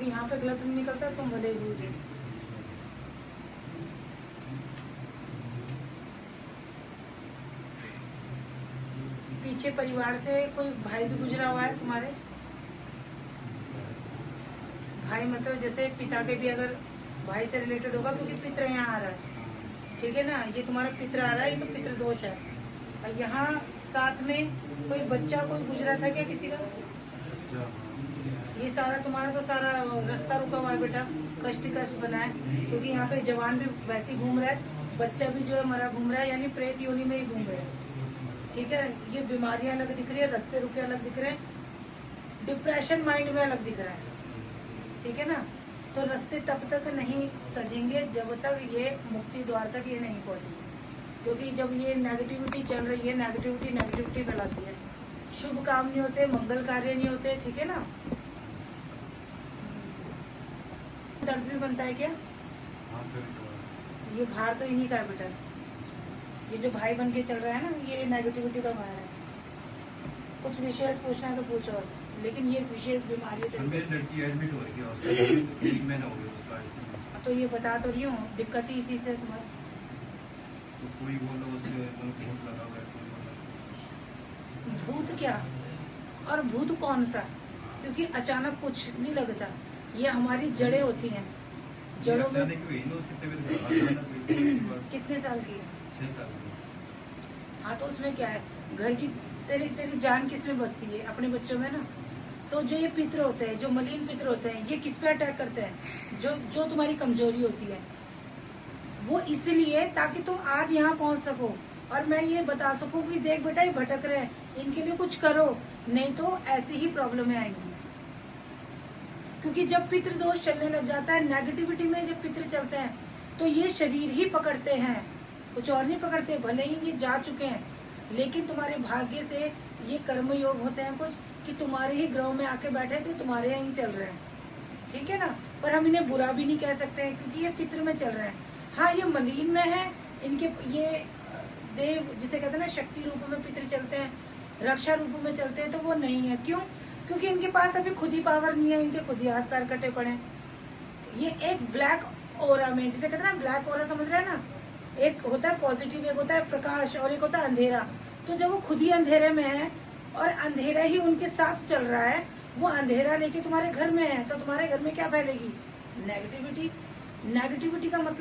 क्योंकि यहाँ पे गलत नहीं निकलता, तुम भले भूल गए। पीछे परिवार से कोई भाई भी गुजरा हुआ है तुम्हारे? भाई मतलब जैसे पिता के भी अगर भाई से रिलेटेड होगा, क्योंकि पित्र यहाँ आ रहा है, ठीक है ना, ये तुम्हारा पित्र आ रहा है, ये तो पितृ दोष है। और यहाँ साथ में कोई बच्चा कोई गुजरा था क्या किसी का? ये सारा तुम्हारा तो सारा रास्ता रुका हुआ है बेटा, कष्ट कष्ट बना है, क्योंकि यहाँ पे जवान भी वैसे घूम रहा है, बच्चा भी जो है मरा घूम रहा है, यानी प्रेत योनि में ही घूम रहे हैं। ठीक है, ये बीमारियां अलग दिख रही है, रास्ते रुके अलग दिख रहे हैं, डिप्रेशन माइंड में अलग दिख रहा है। ठीक है ना, तो रास्ते तब तक नहीं सजेंगे जब तक ये मुक्ति द्वार तक ये नहीं पहुंचेंगे, क्योंकि जब ये नेगेटिविटी चल रही है, नेगेटिविटी फैलाती है, शुभ काम नहीं होते, मंगल कार्य नहीं होते। ठीक है ना, दर्द भी बनता है क्या? ये भार तो इन्हीं का है बेटा, ये जो भाई बन के चल रहा है ना, ये नेगेटिविटी का भार है। कुछ विशेष पूछना है तो पूछो, लेकिन ये विशेष बीमारी तो मेरी लड़की एडमिट हो रही है हॉस्पिटल, 1 महीना हो गया उसका। तो ये बता तो रही हूँ, दिक्कत ही इसी से तुम्हारी। तो कोई बोलो उससे भूत लगा हुआ है। भूत क्या, और भूत कौन सा? क्योंकि अचानक कुछ नहीं लगता, ये हमारी जड़ें होती हैं, जड़ों में। कितने साल की है? 6 साल की। हाँ, तो उसमें क्या है, घर की तेरी जान किस में बसती है? अपने बच्चों में ना। तो जो ये पितर होते हैं, जो मलिन पितर होते हैं, ये किस पे अटैक करते हैं? जो तुम्हारी कमजोरी होती है, वो इसलिए ताकि तुम आज यहाँ पहुँच सको और मैं ये बता सकूं कि देख बेटा ये भटक रहे हैं, इनके लिए कुछ करो, नहीं तो ऐसी ही प्रॉब्लमें आएंगी। क्योंकि जब पितृ दोष चलने लग जाता है, नेगेटिविटी में जब पितृ चलते हैं, तो ये शरीर ही पकड़ते हैं, कुछ और नहीं पकड़ते। भले ही ये जा चुके हैं, लेकिन तुम्हारे भाग्य से ये कर्म योग होते हैं कुछ, कि तुम्हारे ही ग्रह में आके बैठे थे, तुम्हारे यहाँ ही चल रहे हैं। ठीक है ना, पर हम इन्हें बुरा भी नहीं कह सकते हैं, क्योंकि ये पितृ में चल रहे हैं। हाँ, ये मलिन में है, इनके ये देव जिसे कहते हैं ना, शक्ति रूप में पितृ चलते हैं, रक्षा रूप में चलते हैं, तो वो नहीं है। क्यों? क्योंकि इनके पास अभी खुद ही पावर नहीं है, इनके खुद ही हाथ पैर कटे पड़े। ये एक ब्लैक ओरा में, जिसे कहते हैं ना ब्लैक ओरा, समझ रहे हैं ना, एक होता है पॉजिटिव, एक होता है प्रकाश, और एक होता है अंधेरा। तो जब वो खुद ही अंधेरे में है और अंधेरा ही उनके साथ चल रहा है, वो अंधेरा लेके तुम्हारे घर में है, तो तुम्हारे घर में क्या फैलेगी? नेगेटिविटी। नेगेटिविटी का मतलब